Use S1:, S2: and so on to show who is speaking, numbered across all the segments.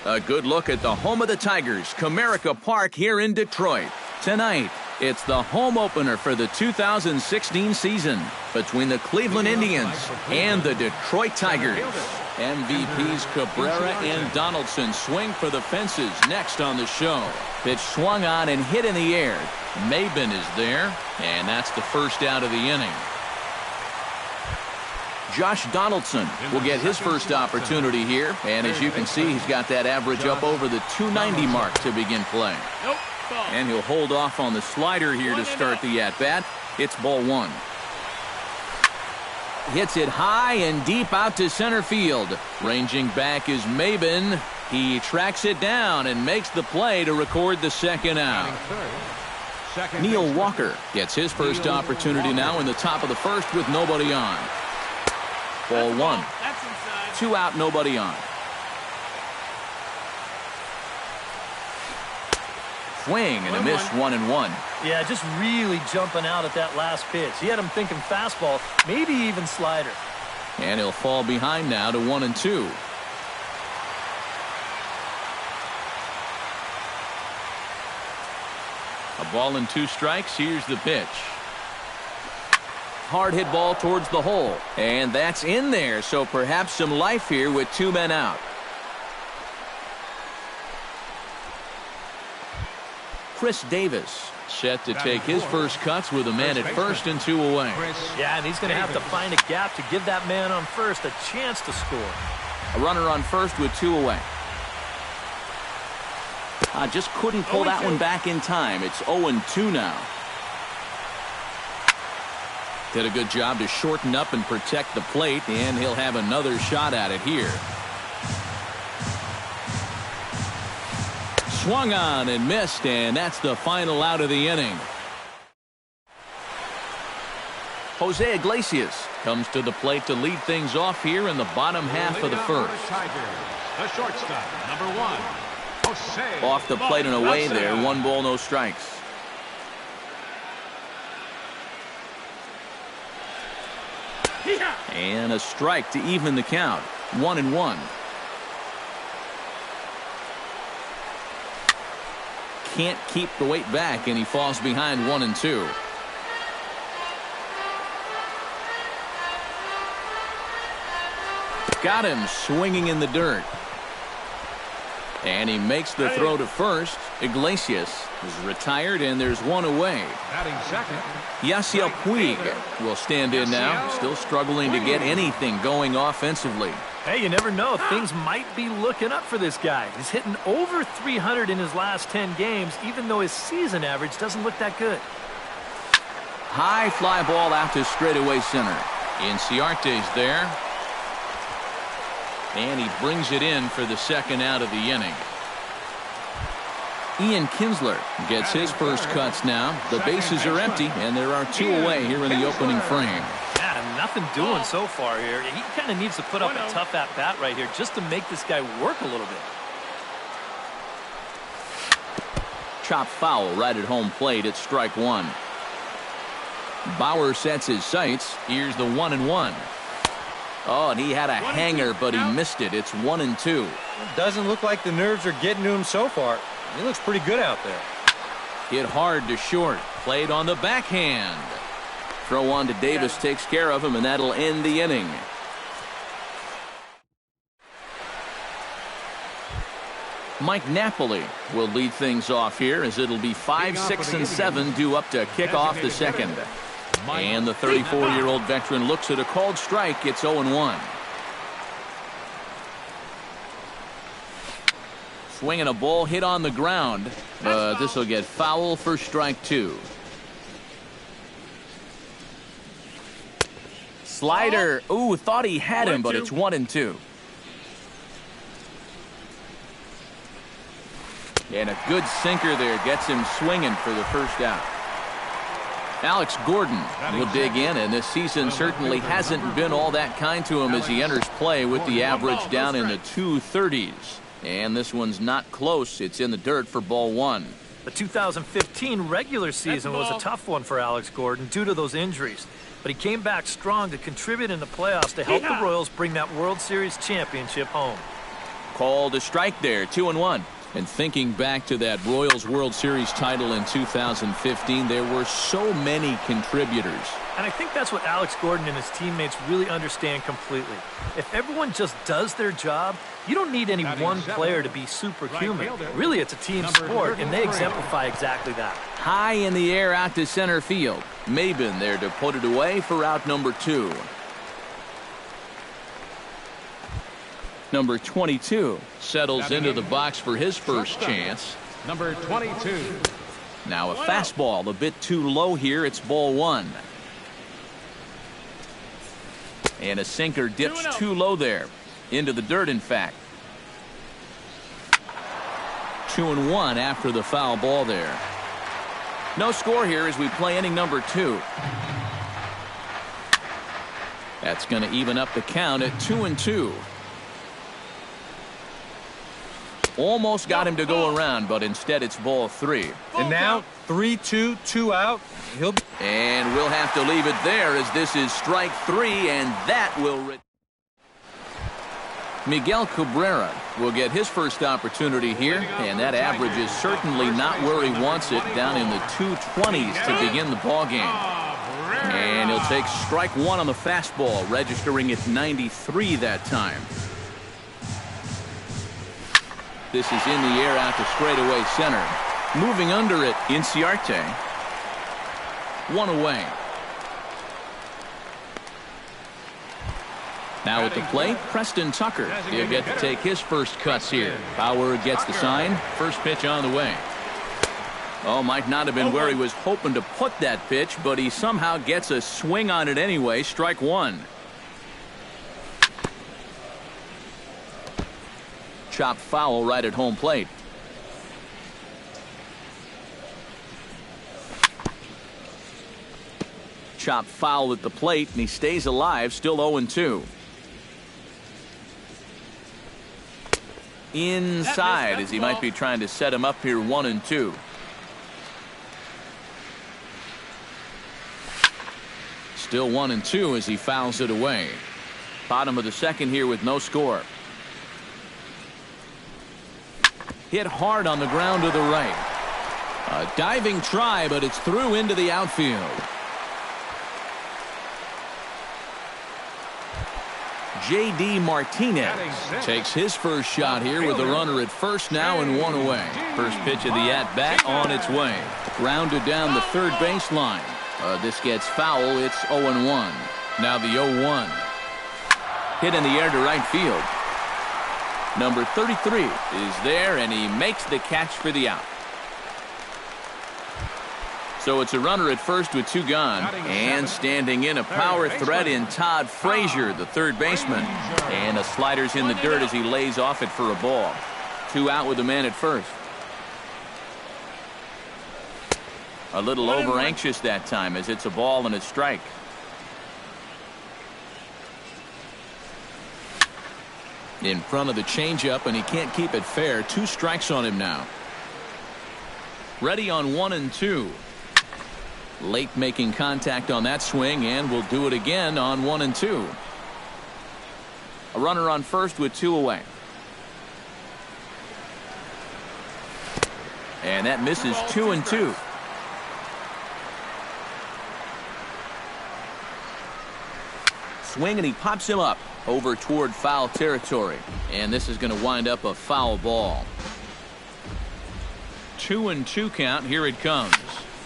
S1: A good look at the home of the Tigers, Comerica Park here in Detroit. Tonight, it's the home opener for the 2016 season between the Cleveland Indians and the Detroit Tigers. MVPs Cabrera and Donaldson swing for the fences next on the show. Pitch swung on and hit in the air. Maben is there, and that's the first out of the inning. Josh Donaldson will get his first opportunity here, and as you can see, he's got that average up over the 290 mark to begin play. And he'll hold off on the slider here to start the at-bat. It's ball one. Hits it high and deep out to center field. Ranging back is Maben. He tracks it down and makes the play to record the second out. Neil Walker gets his first opportunity now in the top of the first with nobody on. Ball one. 2 out, nobody on. Swing and a miss, 1-1.
S2: Yeah, just really jumping out at that last pitch. He had him thinking fastball, maybe even slider.
S1: And he'll fall behind now to 1-2. A ball and 2 strikes. Here's the pitch. Hard hit ball towards the hole. And that's in there, so perhaps some life here with 2 men out. Chris Davis set to take his first cuts with a man at first and 2 away.
S2: Yeah, and he's going to have to find a gap to give that man on first a chance to score.
S1: A runner on first with 2 away. Just couldn't pull that one back in time. It's 0-2 now. Did a good job to shorten up and protect the plate, and he'll have another shot at it here. Swung on and missed, and that's the final out of the inning. Jose Iglesias comes to the plate to lead things off here in the bottom half of the first.
S3: The shortstop, number 1, Jose.
S1: Off the plate and away there, 1 ball, no strikes. And a strike to even the count. 1-1. Can't keep the weight back, and he falls behind 1-2. Got him swinging in the dirt. And he makes the throw to first. Iglesias is retired, and there's 1 away. Yasiel Puig will stand in now, still struggling to get anything going offensively.
S2: Hey, you never know. Things might be looking up for this guy. He's hitting over 300 in his last 10 games, even though his season average doesn't look that good.
S1: High fly ball out to straightaway center. Inciarte's there. And he brings it in for the second out of the inning. Ian Kinsler gets his first cuts now. The bases are empty, and there are 2 away here in the opening frame.
S2: Yeah, nothing doing so far here. He kind of needs to put up a tough at-bat right here just to make this guy work a little bit.
S1: Chop foul right at home plate at strike 1. Bauer sets his sights. Here's the 1-1. Oh, and he had a hanger, but he missed it. It's 1-2.
S4: Doesn't look like the nerves are getting to him so far. He looks pretty good out there.
S1: Hit hard to short. Played on the backhand. Throw on to Davis takes care of him, and that'll end the inning. Mike Napoli will lead things off here as it'll be 5, 6, and 7 due up to kick off the second. And the 34-year-old veteran looks at a called strike. It's 0-1. Swinging a ball hit on the ground, but this will get foul for strike 2. Slider. Ooh, thought he had him, but it's 1-2. And a good sinker there gets him swinging for the first out. Alex Gordon will dig in, and this season certainly hasn't been all that kind to him as he enters play with the average down in the 230s. And this one's not close. It's in the dirt for ball 1.
S2: The 2015 regular season was a tough one for Alex Gordon due to those injuries. But he came back strong to contribute in the playoffs to help the Royals bring that World Series championship home.
S1: Called a strike there, 2-1. And thinking back to that Royals World Series title in 2015, there were so many contributors.
S2: And I think that's what Alex Gordon and his teammates really understand completely. If everyone just does their job, you don't need any one player to be superhuman. Really, it's a team sport, and they exemplify exactly that.
S1: High in the air out to center field. Maben there to put it away for out number 2. Number 22 settles into the box for his first chance.
S3: Number 22.
S1: Now a fastball a bit too low here. It's ball 1. And a sinker dips too low there. Into the dirt, in fact. 2-1 after the foul ball there. No score here as we play inning number 2. That's going to even up the count at 2-2. Almost got him to go around, but instead it's ball 3.
S4: And now 3-2, 2 out.
S1: And we'll have to leave it there as this is strike 3, and that will... Miguel Cabrera will get his first opportunity here, and that average is certainly not where he wants it, down in the 220s to begin the ball game. And he'll take strike 1 on the fastball, registering at 93 that time. This is in the air out to straightaway center. Moving under it, Inciarte. 1 away. Now at the plate, Preston Tucker. He'll get to take his first cuts here. Bauer gets the sign. First pitch on the way. Oh, might not have been where he was hoping to put that pitch, but he somehow gets a swing on it anyway. Strike 1. Chopped foul right at home plate. Chopped foul at the plate, and he stays alive, still 0-2. Inside, as he might be trying to set him up here, 1-2. Still 1-2 as he fouls it away. Bottom of the second here with no score. Hit hard on the ground to the right. A diving try, but it's through into the outfield. J.D. Martinez takes his first shot here with a runner at first now and 1 away. First pitch of the at-bat on its way. Grounded down the third baseline. This gets foul. It's 0-1. Now the 0-1. Hit in the air to right field. Number 33 is there, and he makes the catch for the out. So it's a runner at first with 2 gone, and standing in a power threat in Todd Frazier, the third baseman. And the slider's in the dirt as he lays off it for a ball. 2 out with a man at first. A little over anxious that time as it's a ball and a strike. In front of the changeup, and he can't keep it fair. 2 strikes on him now. Ready on 1-2. Late making contact on that swing, and will do it again on 1-2. A runner on first with 2 away. And that misses 2-2. Swing, and he pops him up over toward foul territory. And this is going to wind up a foul ball. 2-2 count. Here it comes.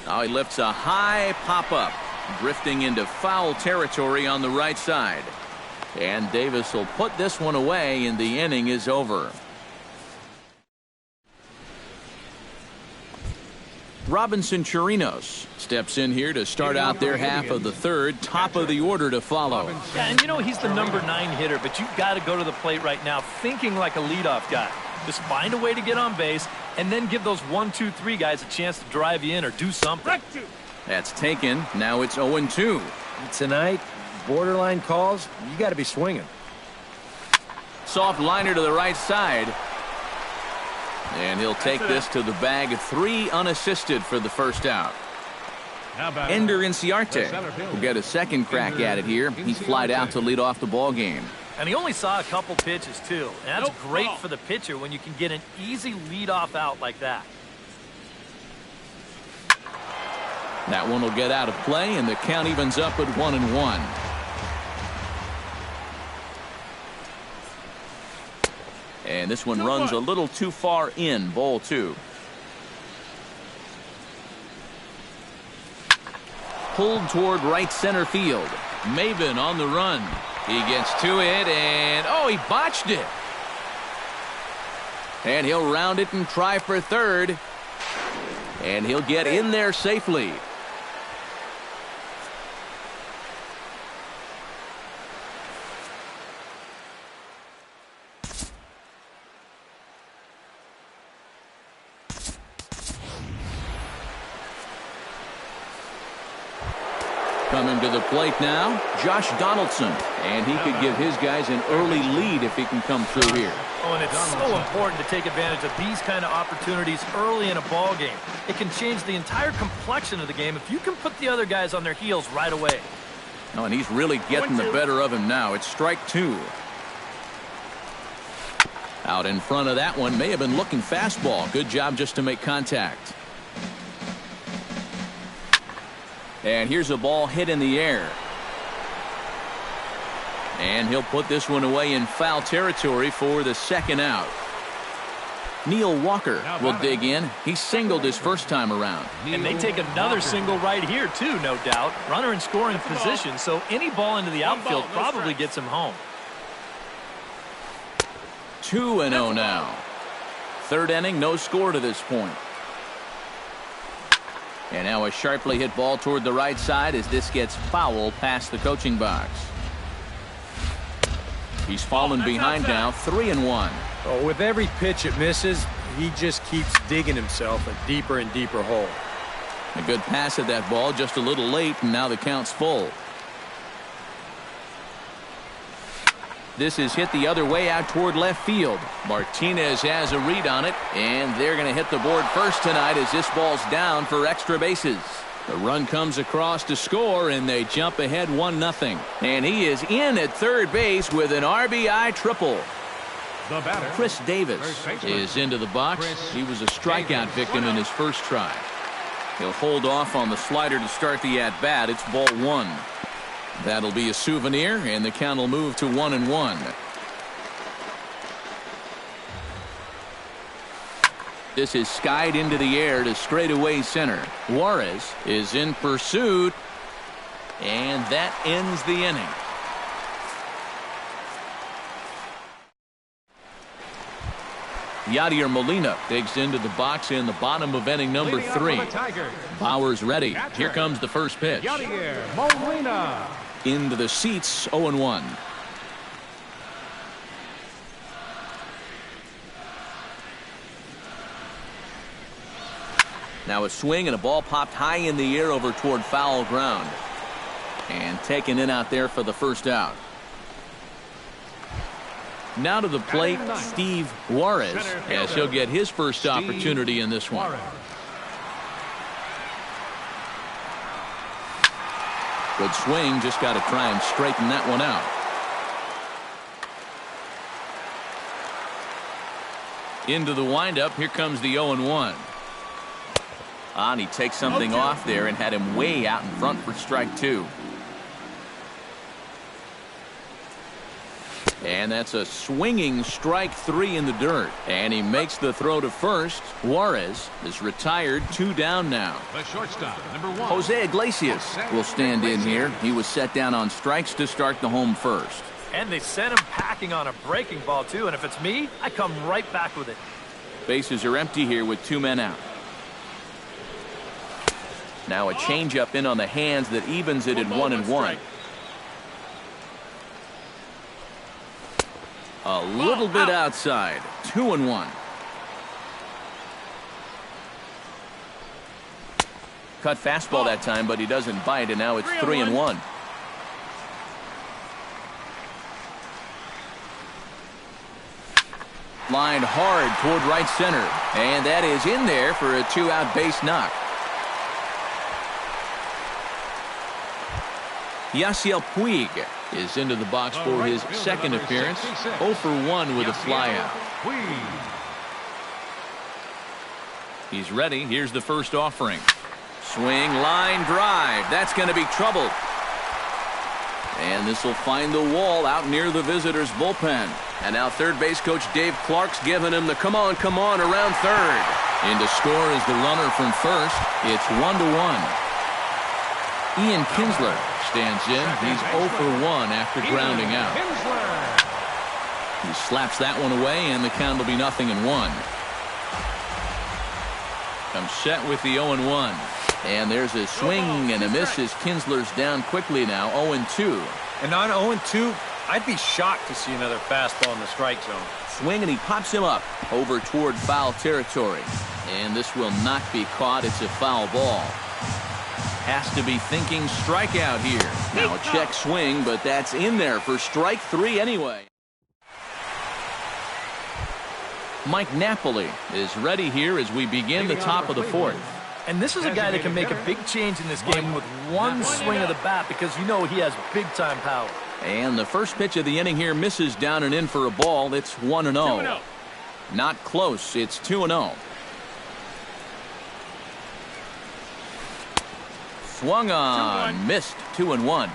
S1: Now he lifts a high pop-up, drifting into foul territory on the right side. And Davis will put this one away, and the inning is over. Robinson Chirinos steps in here to start out their half of the third. Top of the order to follow.
S2: Yeah, and you know he's the number 9 hitter, but you've got to go to the plate right now thinking like a leadoff guy. Just find a way to get on base, and then give those 1, 2, 3 guys a chance to drive you in or do something.
S1: That's taken. Now it's 0-2.
S4: Tonight, borderline calls, you got to be swinging.
S1: Soft liner to the right side. And he'll take this to the bag. 3 unassisted for the first out. Ender Inciarte will get a second crack at it here. He's flied out to lead off the ball game.
S2: And he only saw a couple pitches, too. And that's great for the pitcher when you can get an easy leadoff out like that.
S1: That one will get out of play, and the count evens up at 1-1. And this one runs a little too far in, ball 2. Pulled toward right center field. Maven on the run. He gets to it, and oh, he botched it. And he'll round it and try for third. And he'll get in there safely. Coming to the plate now, Josh Donaldson. And he could give his guys an early lead if he can come through here.
S2: Oh, and it's so important to take advantage of these kind of opportunities early in a ball game. It can change the entire complexion of the game if you can put the other guys on their heels right away.
S1: Oh, and he's really getting the better of him now. It's strike 2. Out in front of that one, may have been looking fastball. Good job just to make contact. And here's a ball hit in the air. And he'll put this one away in foul territory for the second out. Neil Walker will dig in. He singled his first time around.
S2: And they take another single right here, too, no doubt. Runner in scoring position, so any ball into the outfield probably gets him home.
S1: 2-0 now. Third inning, no score to this point. And now a sharply hit ball toward the right side as this gets foul past the coaching box. He's fallen behind now, 3-1.
S4: Oh, with every pitch it misses, he just keeps digging himself a deeper and deeper hole.
S1: A good pass at that ball, just a little late, and now the count's full. This is hit the other way out toward left field. Martinez has a read on it, and they're going to hit the board first tonight as this ball's down for extra bases. The run comes across to score, and they jump ahead 1-0. And he is in at third base with an RBI triple.
S3: The batter,
S1: Chris Davis is into the box. He was a strikeout victim in his first try. He'll hold off on the slider to start the at-bat. It's ball 1. That'll be a souvenir, and the count will move to 1-1. This is skied into the air to straightaway center. Juarez is in pursuit, and that ends the inning. Yadier Molina digs into the box in the bottom of inning number 3. Bauer's ready. Here comes the first pitch.
S3: Yadier Molina.
S1: Into the seats, 0-1. Now a swing and a ball popped high in the air over toward foul ground. And taken in out there for the first out. Now to the plate, Steve Juarez, as he'll get his first opportunity in this one. Good swing, just got to try and straighten that one out. Into the windup, here comes the 0-1. And he takes something off there and had him way out in front for strike 2. And that's a swinging strike 3 in the dirt. And he makes the throw to first. Juarez is retired, 2 down now.
S3: The shortstop, number 1.
S1: Jose Iglesias will stand in here. He was set down on strikes to start the home first.
S2: And they sent him packing on a breaking ball, too. And if it's me, I come right back with it.
S1: Bases are empty here with 2 men out. Now a changeup in on the hands that evens it at 1-1. A little bit outside. 2-1. Cut fastball that time, but he doesn't bite, and now it's 3-1. Lined hard toward right center, and that is in there for a 2-out base knock. Yasiel Puig is into the box for his second appearance. 0 for 1 with a flyout. He's ready. Here's the first offering. Swing, line drive. That's going to be trouble. And this will find the wall out near the visitors' bullpen. And now third base coach Dave Clark's giving him the come on around third. In to score is the runner from first. It's 1-1. Ian Kinsler stands in. He's 0 for 1 after grounding out. He slaps that one away, and the count will be 0-1. Comes set with the 0-1. And there's a swing and a miss as Kinsler's down quickly now, 0-2.
S4: And on 0-2, I'd be shocked to see another fastball in the strike zone.
S1: Swing, and he pops him up over toward foul territory. And this will not be caught. It's a foul ball. Has to be thinking strikeout here. Now a check swing, but that's in there for strike 3 anyway. Mike Napoli is ready here as we begin the top of the fourth.
S2: And this is a guy that can make a big change in this game with one swing of the bat, because you know he has big-time power.
S1: And the first pitch of the inning here misses down and in for a ball. It's 1-0. Not close. It's 2-0. Swung on, missed. 2-1.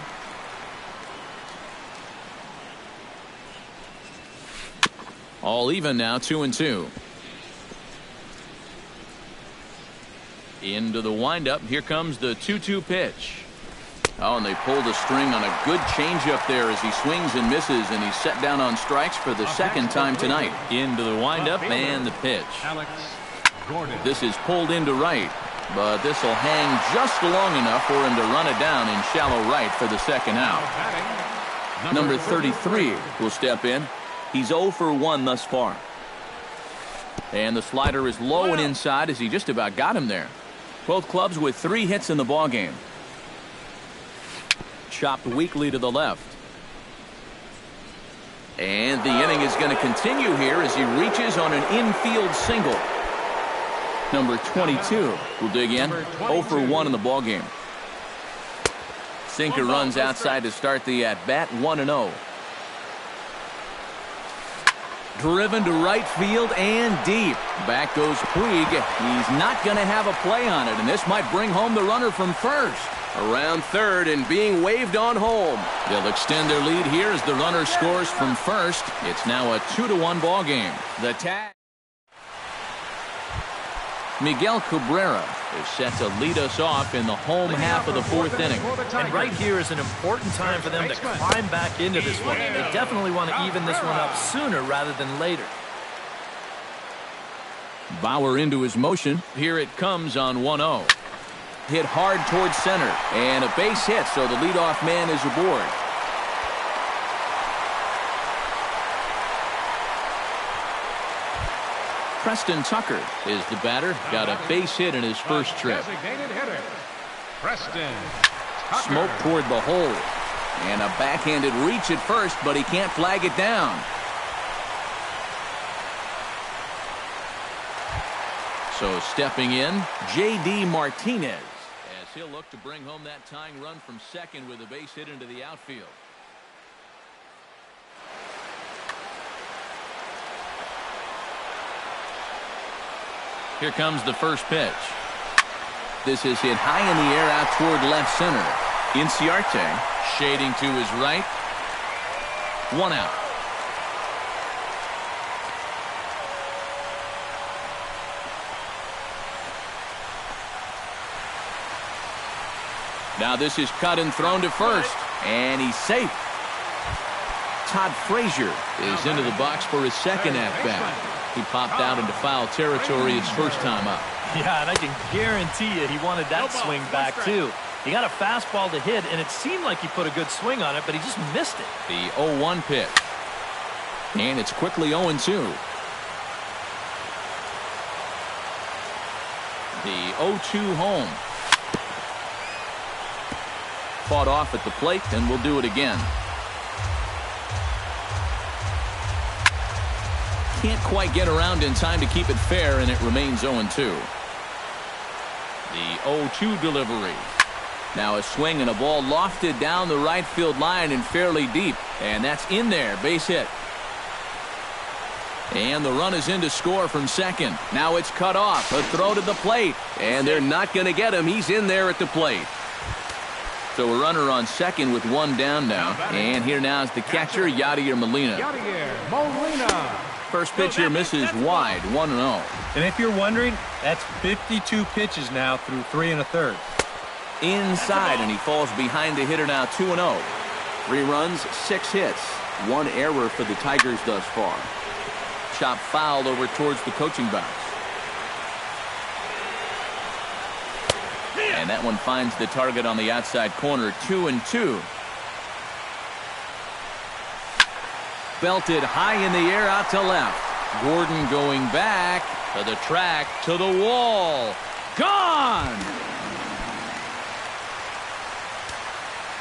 S1: All even now, 2-2. Into the windup. Here comes the 2-2 pitch. Oh, and they pulled a string on a good changeup there as he swings and misses, and he's set down on strikes for the second time tonight. Into the windup and the pitch. This is pulled into right, but this will hang just long enough for him to run it down in shallow right for the second out. Number 33 will step in. He's 0 for 1 thus far. And the slider is low and inside as he just about got him there. Both clubs with 3 hits in the ballgame. Chopped weakly to the left. And the inning is going to continue here as he reaches on an infield single. Number 22 will dig in. 0 for 1 in the ballgame. Sinker runs outside to start the at-bat. 1-0. Driven to right field and deep. Back goes Puig. He's not going to have a play on it, and this might bring home the runner from first. Around third and being waved on home. They'll extend their lead here as the runner scores from first. It's now a 2-1 ball game. The tag. Miguel Cabrera is set to lead us off in the home half of the fourth inning.
S2: And right here is an important time for them to climb back into this one. They definitely want to even this one up sooner rather than later.
S1: Bauer into his motion. Here it comes on 1-0. Hit hard towards center. And a base hit, so the leadoff man is aboard. Preston Tucker is the batter. Got a base hit in his first trip. Smoke toward the hole. And a backhanded reach at first, but he can't flag it down. So stepping in, J.D. Martinez, as he'll look to bring home that tying run from second with a base hit into the outfield. Here comes the first pitch. This is hit high in the air out toward left center. Inciarte shading to his right. 1 out. Now this is cut and thrown to first, and he's safe. Todd Frazier is into the box for his second at-bat. He popped out into foul territory his first time up.
S2: Yeah, and I can guarantee you he wanted that swing back too. He got a fastball to hit, and it seemed like he put a good swing on it, but he just missed it.
S1: The 0-1 pitch. And it's quickly 0-2. The 0-2 home. Fought off at the plate, and we'll do it again. Can't quite get around in time to keep it fair, and it remains 0-2. The 0-2 delivery. Now a swing and a ball lofted down the right field line and fairly deep. And that's in there. Base hit. And the run is in to score from second. Now it's cut off. A throw to the plate. And they're not going to get him. He's in there at the plate. So a runner on second with one down now. And here now is the catcher, Yadier Molina.
S3: Yadier Molina.
S1: First pitch here misses wide, 1-0.
S4: And if you're wondering, that's 52 pitches now through 3 1/3.
S1: Inside, and he falls behind the hitter now, 2-0. 3 runs, 6 hits. 1 error for the Tigers thus far. Chop fouled over towards the coaching box. And that one finds the target on the outside corner, 2-2. Belted high in the air out to left. Gordon going back to the track, to the wall. Gone!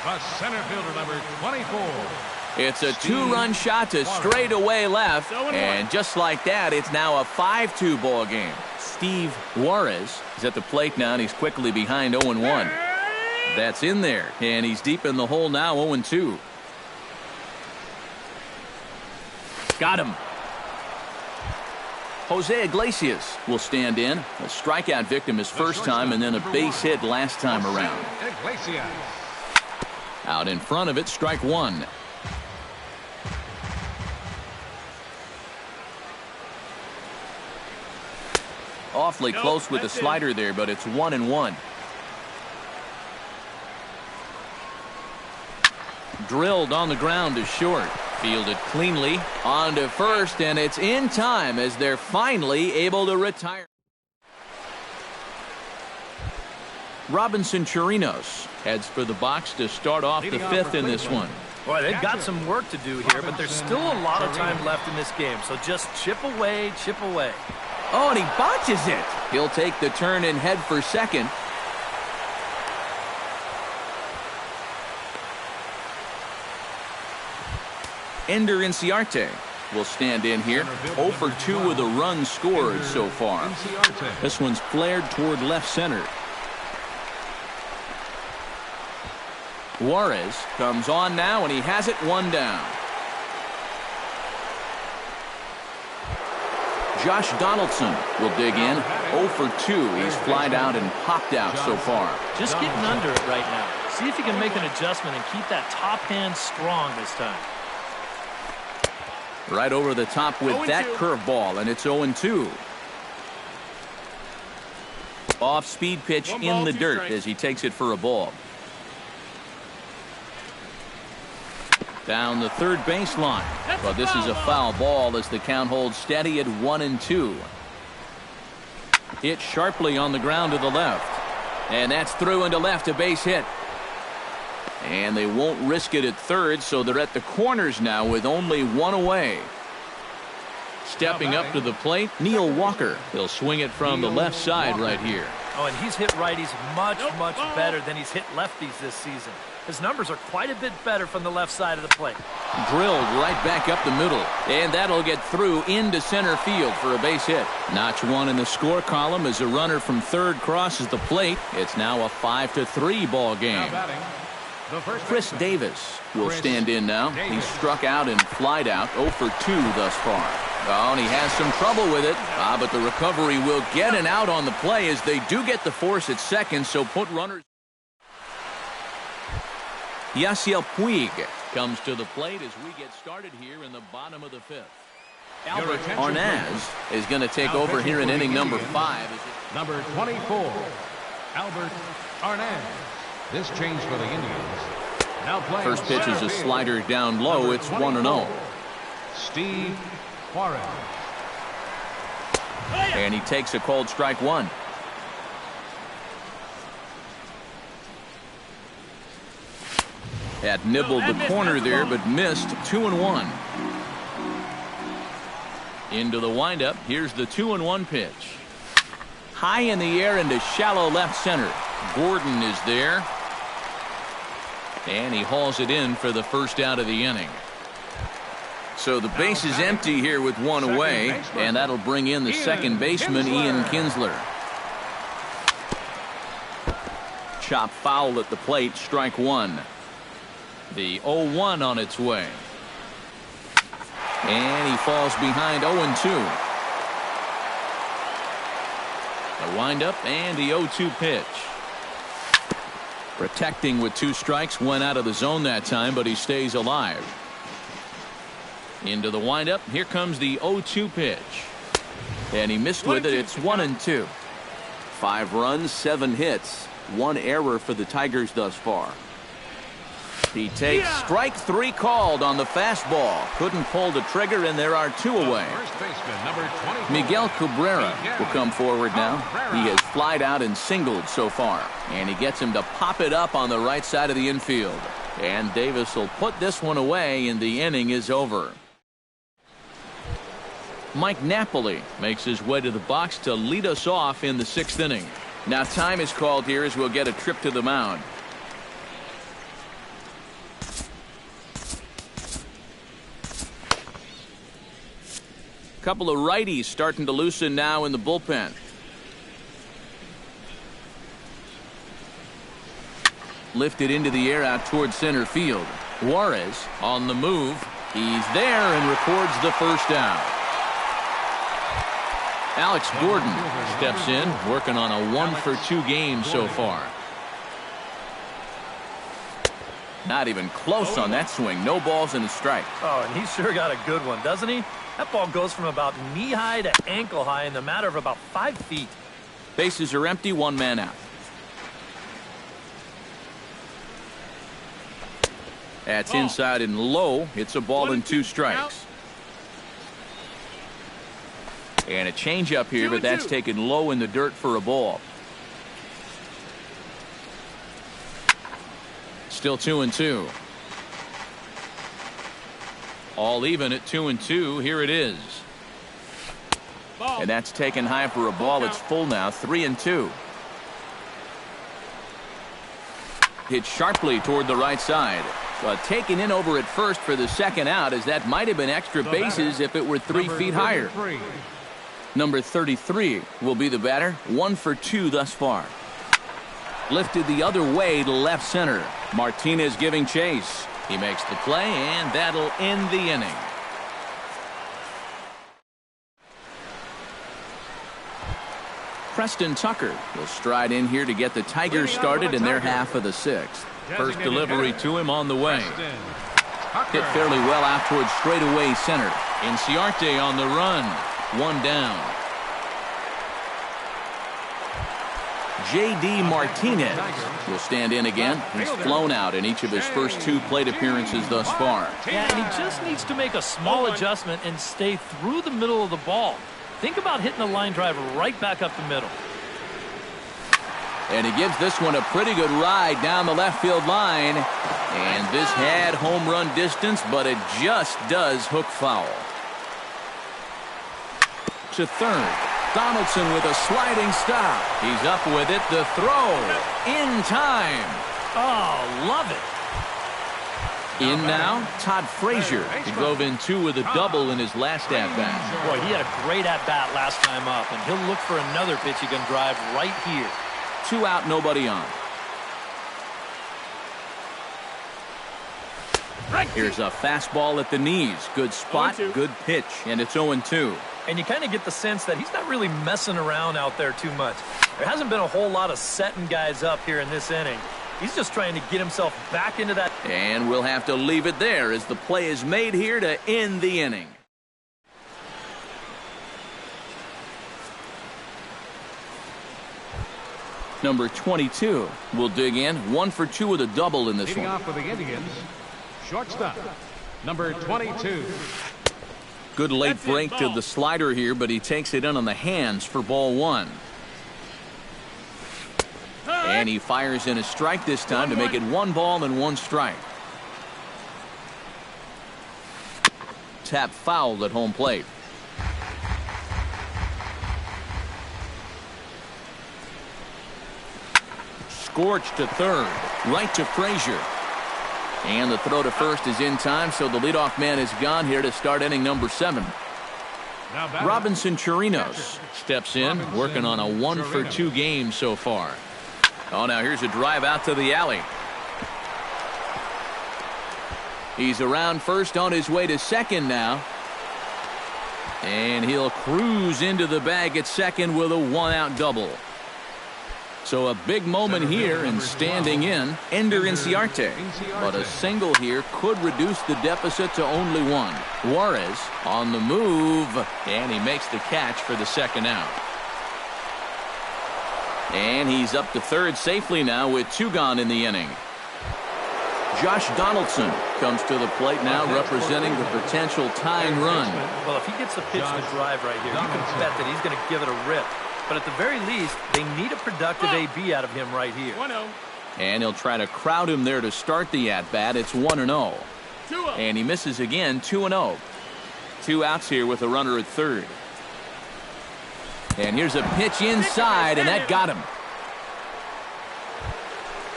S3: The center fielder, number 24.
S1: It's a 2-run shot to straightaway left, and just like that, it's now a 5-2 ball game. Steve Juarez is at the plate now, and he's quickly behind 0-1. That's in there, and he's deep in the hole now, 0-2. Got him. Jose Iglesias will stand in. A strikeout victim his first time, and then a base hit last time around.
S3: Iglesias.
S1: Out in front of it, strike one. Awfully close with the slider there, but it's 1-1. Drilled on the ground to short. Fielded cleanly on to first, and it's in time as they're finally able to retire. Robinson Chirinos heads for the box to start off the 5th in this one.
S2: Boy, they've got some work to do here, but there's still a lot of time left in this game, so just chip away, chip away.
S1: Oh, and he botches it. He'll take the turn and head for second. Ender Inciarte will stand in here. 0 for 2 with a run scored so far. This one's flared toward left center. Juarez comes on now, and he has it 1 down. Josh Donaldson will dig in. 0 for 2. He's flied out and popped out so far.
S2: Just getting under it right now. See if you can make an adjustment and keep that top hand strong this time.
S1: Right over the top with that curveball, and it's 0-2. Off-speed pitch in the dirt as he takes it for a ball. Down the third baseline, but this is a foul ball as the count holds steady at 1-2. Hit sharply on the ground to the left, and that's through into left, a base hit. And they won't risk it at third, so they're at the corners now with only 1 away. Stepping up to the plate, Neil Walker. He'll swing it from the left side right here.
S2: Oh, and he's hit righties much better than he's hit lefties this season. His numbers are quite a bit better from the left side of the plate.
S1: Drilled right back up the middle, and that'll get through into center field for a base hit. Notch 1 in the score column as a runner from third crosses the plate. It's now a 5-3 ball game. Chris Davis will stand in now. He's struck out and flied out, 0 for 2 thus far. Oh, and he has some trouble with it. But the recovery will get an out on the play as they do get the force at second, so put runners. Yasiel Puig comes to the plate as we get started here in the bottom of the 5th. Albert Arnaz is going to take over here in inning number 5.
S3: Number 24, Albert Arnaz. This change for the Indians. Now playing
S1: first pitch is a slider down low. It's 1-0.
S3: Steve Juarez.
S1: And he takes a called strike 1. Had nibbled the corner there, but missed. 2-1. Into the windup. Here's the 2-1 pitch. High in the air into shallow left center. Gordon is there. And he hauls it in for the first out of the inning. So the base is empty here with 1 away, and that'll bring in the second baseman, Ian Kinsler. chop foul at the plate, strike one. The 0-1 on its way. And he falls behind 0-2. The windup and the 0-2 pitch. Protecting with 2 strikes, went out of the zone that time, but he stays alive. Into the windup. Here comes the 0-2 pitch. And he missed with it. It's 1-2. 5 runs, 7 hits, 1 error for the Tigers thus far. He takes strike 3 called on the fastball. Couldn't pull the trigger, and there are 2 away. Miguel Cabrera will come forward now. He has flied out and singled so far, and he gets him to pop it up on the right side of the infield. And Davis will put this one away, and the inning is over. Mike Napoli makes his way to the box to lead us off in the 6th inning. Now time is called here as we'll get a trip to the mound. Couple of righties starting to loosen now in the bullpen. Lifted into the air out towards center field. Juarez on the move. He's there and records the first down. Alex Gordon steps in, working on a 1-for-2 game so far. Not even close on that swing. No balls and a strike.
S2: Oh, and he's sure got a good one, doesn't he? That ball goes from about knee-high to ankle-high in the matter of about 5 feet.
S1: Bases are empty, 1 man out. That's inside and low. It's a ball and 2 strikes. And a changeup here, but that's taken low in the dirt for a ball. Still 2-2. All even at 2-2. Here it is. And that's taken high for a ball. It's full now. 3-2. Hit sharply toward the right side. But taken in over at first for the second out, as that might have been extra bases if it were 3 feet higher. Number 33 will be the batter. 1 for 2 thus far. Lifted the other way to left center. Martinez giving chase. He makes the play, and that'll end the inning. Preston Tucker will stride in here to get the Tigers started in their half of the 6th. First delivery to him on the way. Hit fairly well out towards straightaway center. Inciarte on the run. 1 down. J.D. Martinez will stand in again. He's flown out in each of his first 2 plate appearances thus far.
S2: Yeah, and he just needs to make a small adjustment and stay through the middle of the ball. Think about hitting a line drive right back up the middle.
S1: And he gives this one a pretty good ride down the left field line. And this had home run distance, but it just does hook foul. To third. Donaldson with a sliding stop. He's up with it. The throw. In time.
S2: Oh, love it.
S1: In now, Todd Frazier. He drove in 2 with a double in his last at-bat.
S2: Boy, he had a great at-bat last time up, and he'll look for another pitch he can drive right here.
S1: 2 out, nobody on. Here's a fastball at the knees. Good spot, good pitch, and it's 0-2.
S2: And you kind of get the sense that he's not really messing around out there too much. There hasn't been a whole lot of setting guys up here in this inning. He's just trying to get himself back into that.
S1: And we'll have to leave it there as the play is made here to end the inning. Number 22 will dig in. 1 for 2 with a double in this one.
S3: Leading off for the Indians, shortstop, number 22.
S1: Good late break to the slider here, but he takes it in on the hands for ball 1. And he fires in a strike this time to make it 1 ball and 1 strike. Tap fouled at home plate. Scorched to third. Right to Frazier. And the throw to first is in time, so the leadoff man is gone here to start inning number 7. Robinson Chirinos steps in, working on a 1 for 2 game so far. Oh, now here's a drive out to the alley. He's around first on his way to second now. And he'll cruise into the bag at second with a one-out double. So a big moment here and standing in, Ender Inciarte. But a single here could reduce the deficit to only one. Juarez on the move, and he makes the catch for the second out. And he's up to third safely now with 2 gone in the inning. Josh Donaldson comes to the plate now, representing the potential tying run.
S2: Well, if he gets a pitch in the drive right here, you can bet that he's going to give it a rip. But at the very least, they need a productive AB out of him right here.
S3: 1-0.
S1: And he'll try to crowd him there to start the at-bat. It's 1-0. And he misses again, 2-0. 2 outs here with a runner at third. And here's a pitch inside, and that got him.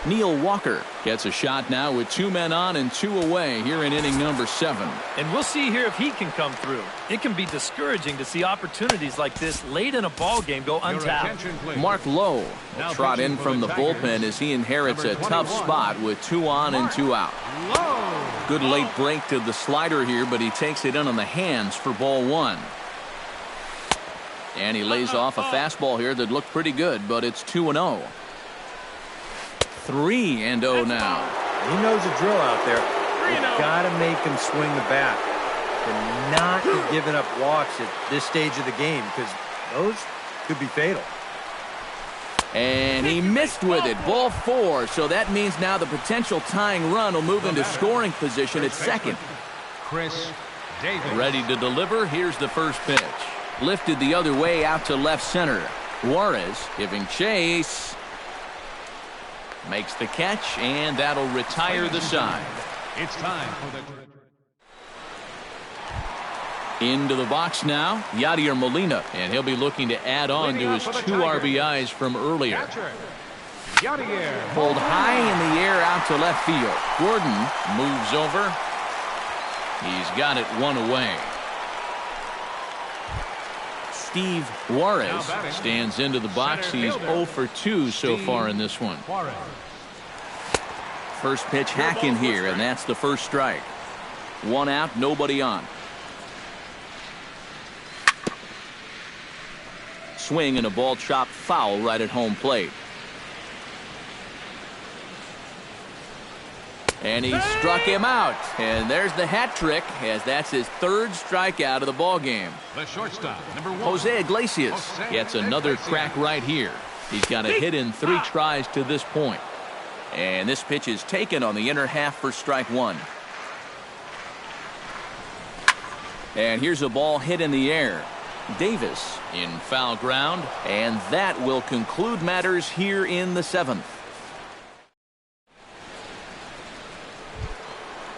S1: Neil Walker gets a shot now with 2 men on and 2 away here in inning number 7.
S2: And we'll see here if he can come through. It can be discouraging to see opportunities like this late in a ball game go untapped.
S1: Mark Lowe will trot in from the bullpen as he inherits a tough spot with 2 on and 2 out. Good late break to the slider here, but he takes it in on the hands for ball 1. And he lays off a fastball here that looked pretty good, but it's 2-0. 3-0 now.
S4: He knows the drill out there. You've got to make him swing the bat and not be giving up walks at this stage of the game, because those could be fatal.
S1: And he missed with it. Ball 4. So that means now the potential tying run will move into scoring position at second.
S3: Chris Davis.
S1: Ready to deliver. Here's the first pitch. Lifted the other way out to left center. Juarez giving chase. Makes the catch, and that'll retire the side.
S3: It's time for the...
S1: Into the box now, Yadier Molina, and he'll be looking to add on to his 2 RBIs from earlier.
S3: Yadier.
S1: Pulled high in the air out to left field. Gordon moves over. He's got it 1 away. Steve Juarez stands into the box. He's 0 for 2 so far in this one. First pitch hacking here, and that's the first strike. 1 out, nobody on. Swing and a ball chopped foul right at home plate. And he struck him out. And there's the hat trick, as that's his 3rd strikeout of the ball game.
S3: The shortstop, number 1.
S1: Jose Iglesias gets another crack right here. He's got a hit in 3 tries to this point. And this pitch is taken on the inner half for strike 1. And here's a ball hit in the air. Davis in foul ground, and that will conclude matters here in the 7th.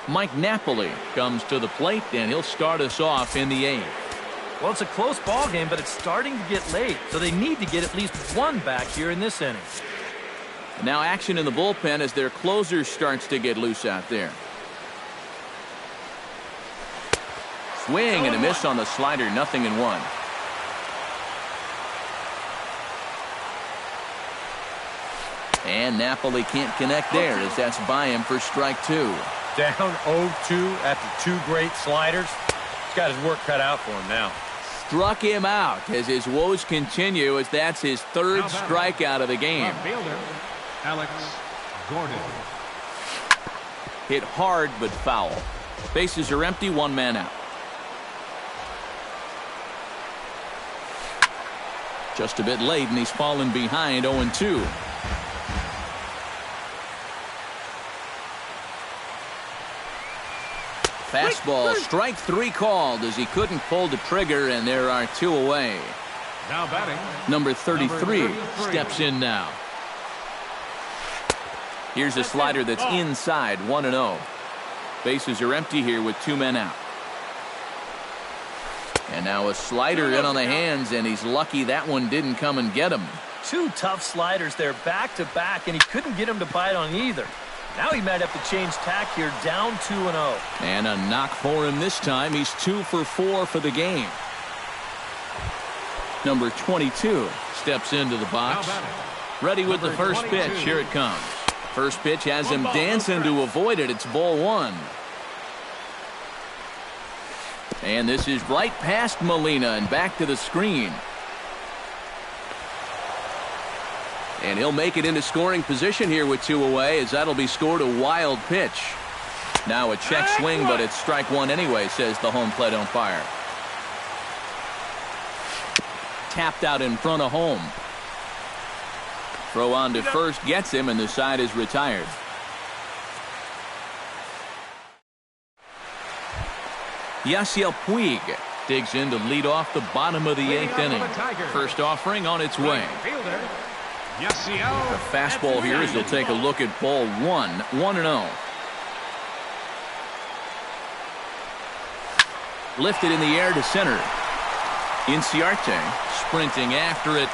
S1: Mike Napoli comes to the plate, and he'll start us off in the 8th.
S2: Well, it's a close ball game, but it's starting to get late, so they need to get at least 1 back here in this inning.
S1: Now action in the bullpen as their closer starts to get loose out there. Swing and a miss on the slider, 0-1. And Napoli can't connect there, as that's by him for strike 2.
S4: Down 0-2 after 2 great sliders. He's got his work cut out for him now.
S1: Struck him out as his woes continue, as that's his 3rd strikeout of the game.
S3: Fielder, Alex Gordon.
S1: Hit hard but foul. Bases are empty, 1 man out. Just a bit late, and he's fallen behind 0-2. Fastball, strike 3 called as he couldn't pull the trigger, and there are 2 away.
S3: Now batting,
S1: Number 33 steps in now. Here's a slider that's inside, 1-0. Bases are empty here with 2 men out. And now a slider in on the hands, and he's lucky that one didn't come and get him.
S2: 2 tough sliders there back to back, and he couldn't get him to bite on either. Now he might have to change tack here, down 2-0.
S1: And a knock for him this time. He's 2 for 4 for the game. Number 22 steps into the box. Ready with the first pitch. Here it comes. First pitch has him dancing to avoid it. It's ball one. And this is right past Molina and back to the screen. And he'll make it into scoring position here with 2 away, as that'll be scored a wild pitch. Now a check swing, but it's strike one anyway, says the home plate umpire. Tapped out in front of home. Throw on to first gets him, and the side is retired. Yasiel Puig digs in to lead off the bottom of the 8th inning. First offering on its way. The fastball here as he'll take a look at ball one. 1-0. Lifted in the air to center. Inciarte sprinting after it.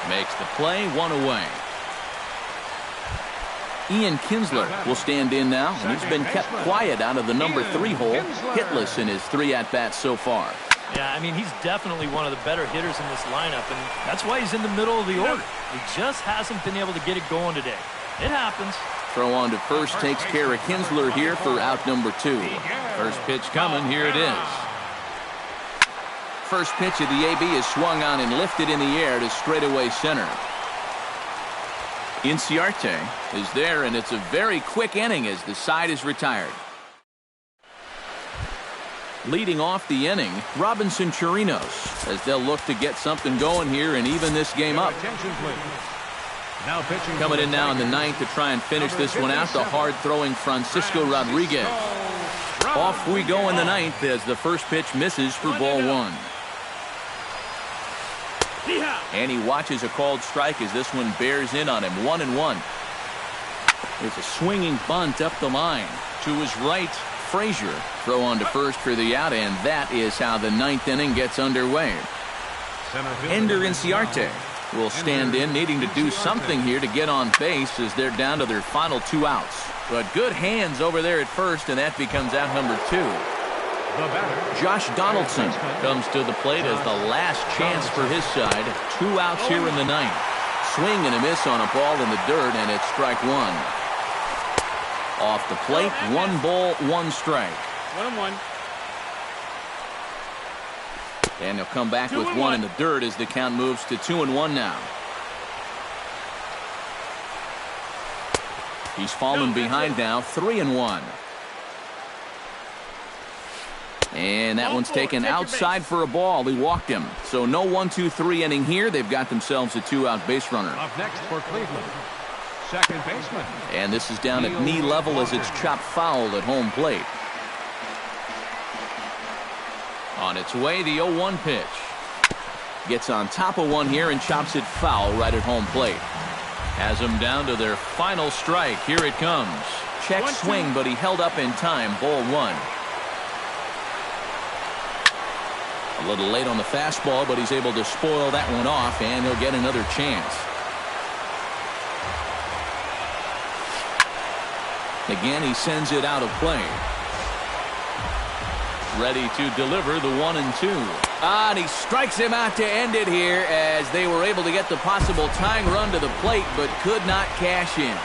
S1: Makes the play, 1 away. Ian Kinsler will stand in now, and he's been kept quiet out of the number 3 hole. Hitless in his 3 at-bats so far.
S2: Yeah, I mean, he's definitely one of the better hitters in this lineup, and that's why he's in the middle of the order. He just hasn't been able to get it going today. It happens.
S1: Throw on to first takes care of Kinsler here for out number 2. First pitch coming. Here it is. First pitch of the AB is swung on and lifted in the air to straightaway center. Inciarte is there, and it's a very quick inning as the side is retired. Leading off the inning, Robinson Chirinos, as they'll look to get something going here and even this game up. Coming in now in the 9th to try and finish this one out, the hard-throwing Francisco Rodriguez. Off we go in the 9th as the first pitch misses for ball one. And he watches a called strike as this one bears in on him. 1-1. It's a swinging bunt up the line. To his right, Frazier. Throw on to first for the out, and that is how the 9th inning gets underway. Ender Inciarte will stand in, needing to do something here to get on base as they're down to their final 2 outs. But good hands over there at first, and that becomes out number 2. Josh Donaldson comes to the plate as the last chance for his side. 2 outs here in the 9th. Swing and a miss on a ball in the dirt, and it's strike 1. Off the plate, 1 ball, 1 strike.
S5: 1-1.
S1: And he'll come back with 1 in the dirt as the count moves to 2-1 now. He's fallen behind now, 3-1. And that one's taken outside for a ball. He walked him. So no 1-2-3 inning here. They've got themselves a 2-out base runner.
S3: Up next for Cleveland, second baseman.
S1: And this is down at knee level as it's chopped foul at home plate. On its way, the 0-1 pitch. Gets on top of one here and chops it foul right at home plate. Has them down to their final strike. Here it comes. Check swing, but he held up in time. Ball 1. A little late on the fastball, but he's able to spoil that one off, and he'll get another chance. Again, he sends it out of play. Ready to deliver the 1-2. And he strikes him out to end it here as they were able to get the possible tying run to the plate, but could not cash in.